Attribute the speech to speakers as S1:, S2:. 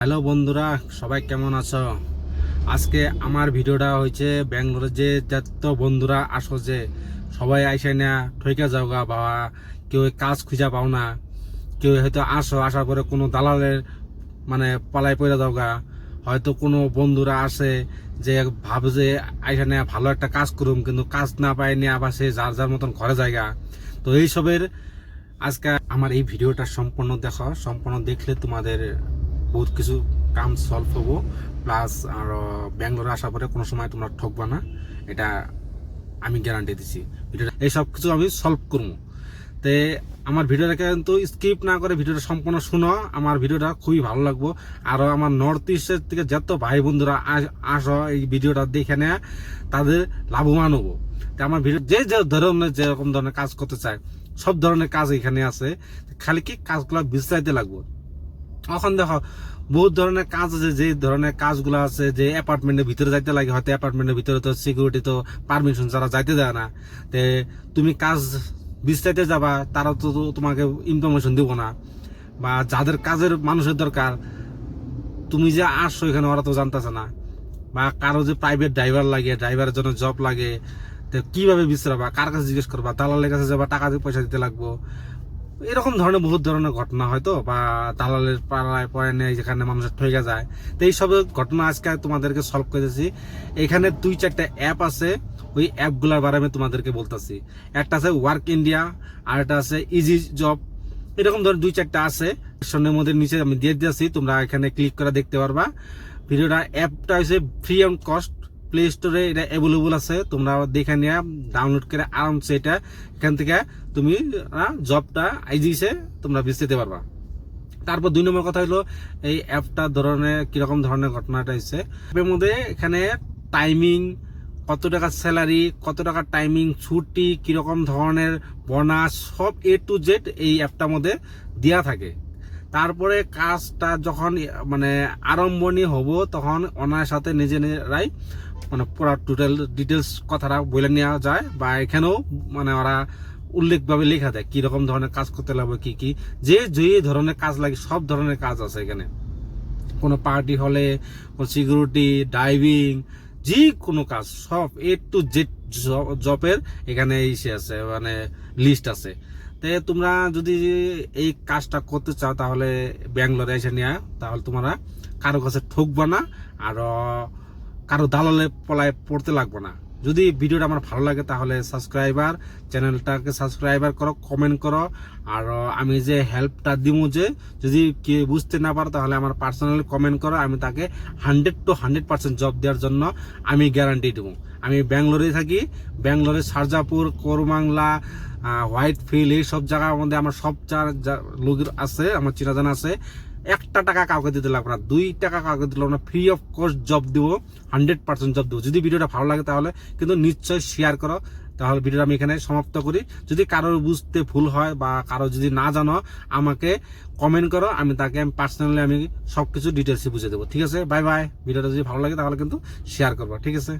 S1: Hello বন্ধুরা, সবাই কেমন আছো? আজকে আমার ভিডিওটা হয়েছে ব্যাঙ্গালোরে যে যত বন্ধুরা আসো যে সবাই আইসে না ঠইকা যাও গা, বা কেউ কাজ খুঁজা পাও না, কেউ হয়তো আসার পরে কোনো দালালের পালাই পড়ে যাও গা, হয়তো কোনো বন্ধুরা আসে যে ভাবে যে আইসা না ভালো একটা কাজ করুম, কিন্তু কাজ না পায় নিয়ে আবার সে যার যার মতন ঘরে জায়গা। তো এইসবের আজকে আমার এই ভিডিওটা সম্পূর্ণ দেখো, সম্পূর্ণ দেখলে তোমাদের বহুত কিছু কাম সলভ হবো। প্লাস আর ব্যাঙ্গালোরে আসার পরে কোনো সময় তোমরা ঠকবা না, এটা আমি গ্যারান্টি দিচ্ছি। ভিডিওটা এই সব কিছু আমি সলভ করবো। তে আমার ভিডিওটাকে কিন্তু স্কিপ না করে ভিডিওটা সম্পূর্ণ শুনো, আমার ভিডিওটা খুবই ভালো লাগবো। আরও আমার নর্থ ইস্টের থেকে যত ভাই বন্ধুরা আসো এই ভিডিওটা দেখে নেয়, তাদের লাভবান হবো। তা আমার ভিডিও যে যে ধরনের যেরকম ধরনের কাজ করতে চায় সব ধরনের কাজ এখানে আছে, খালি কি কাজগুলো বিস্তারিত লাগবো। এখন দেখো বহুত ধরনের কাজ আছে, যে ধরনের কাজগুলো আছে যে অ্যাপার্টমেন্টের ভিতরে যাইতে লাগে, হয়তো অ্যাপার্টমেন্টের ভিতরে তো সিকিউরিটি তো পারমিশন ছাড়া যাইতে দেয় না। তে তুমি কাজ বিস্তারিত যাবা, তারা তো তোমাকে ইনফরমেশন দিব না, বা যাদের কাজের মানুষের দরকার তুমি যে আসছো এখানে ওরা তো জানতেছে না। বা কারো যে প্রাইভেট ড্রাইভার লাগে, ড্রাইভারের জন্য জব লাগে, তো কিভাবে বিশ্রাবা, কার কাছে জিজ্ঞেস করবা, দালালের কাছে যাবা, টাকা দিয়ে পয়সা দিতে লাগবো। এরকম ধরনের বহুত ধরনের ঘটনা হয়তো, বা দালালের পাড়ায় পড়ে নেই যেখানে মানুষের ঠকে যায়। তো এইসব ঘটনা আজকে তোমাদেরকে সলভ করেছি। এখানে 2-4টা অ্যাপ আছে, ওই অ্যাপগুলোর বারে আমি তোমাদেরকে বলতেছি। একটা আছে ওয়ার্ক ইন্ডিয়া, আর একটা আছে ইজি জব। এরকম ধরনের 2-4টা আছে, সন্ধ্যের মধ্যে নিচে আমি দিয়ে দিয়েছি, তোমরা এখানে ক্লিক করে দেখতে পারবা ভিডিওটা। অ্যাপটা হচ্ছে ফ্রি অ্যান্ড কস্ট, প্লে স্টোরে এটা অ্যাভেলেবল আছে, তোমরা দেখে নিয়ে ডাউনলোড করে আরামসে এটা এখান থেকে তুমি জবটা আইজিসে তোমরা বিস্তারিত পারবা। তারপর 2 নম্বর কথা হলো, এই অ্যাপটা ধরনের কিরকম ধরনের ঘটনাটা হচ্ছে এর মধ্যে এখানে টাইমিং, কত টাকা স্যালারি, কত টাকা টাইমিং, ছুটি, কিরকম ধরনের বোনাস, সব A to Z এই অ্যাপটার মধ্যে দেওয়া থাকে। তারপরে কাজটা যখন আরম্ভণীয় হব, তখন ওনার সাথে নিজেরাই পুরো টোটাল ডিটেলস কথাটা বলে নেওয়া যায়, বা এখানেও ওরা উল্লেখভাবে লেখা দেয় কিরকম ধরনের কাজ করতে লাগবে, কি কি যে যে ধরনের কাজ লাগে সব ধরনের কাজ আছে এখানে। কোনো পার্টি হলে, কোনো সিকিউরিটি, ড্রাইভিং, যে কোনো কাজ সব A to Z জবের এখানে ইসে আছে, লিস্ট আছে। তাই তোমরা যদি এই কাজটা করতে চাও তাহলে ব্যাঙ্গালোরে এসে নিয়ে, তাহলে তোমরা কারো কাছে ঠকবা না, আর কারো দালালে পলায় পড়তে লাগবে না। যদি ভিডিওটা আমার ভালো লাগে তাহলে চ্যানেলটাকে সাবস্ক্রাইবার করো, কমেন্ট করো। আর আমি যে হেল্পটা দিব, যে যদি কেউ বুঝতে না পারো তাহলে আমার পার্সোনালি কমেন্ট করো, আমি তাকে 100 to 100% জব দেওয়ার জন্য আমি গ্যারান্টি দেবো। আমি ব্যাঙ্গালোরে থাকি, ব্যাঙ্গালোরে সারজাপুর, করমাংলা, হোয়াইট ফিল্ড, এই সব জায়গার মধ্যে আমার সব লোক আছে, আমার চিনাজানা আছে। 1 টাকা কাউকে দিতে লাগবে না, 2 টাকা কাউকে দিতে লাগবে না, ফ্রি অফ কস্ট জব দিব, 100% জব দেবো। যদি ভিডিওটা ভালো লাগে তাহলে কিন্তু নিশ্চয়ই শেয়ার করো। তাহলে ভিডিওটা আমি এখানে সমাপ্ত করি। যদি কারোর বুঝতে ভুল হয় বা কারো যদি না জানো, আমাকে কমেন্ট করো, আমি তাকে পার্সোনালি আমি সবকিছু ডিটেলসে বুঝে দেবো। ঠিক আছে, বাই বাই। ভিডিওটা যদি ভালো লাগে তাহলে কিন্তু শেয়ার করবো। ঠিক আছে।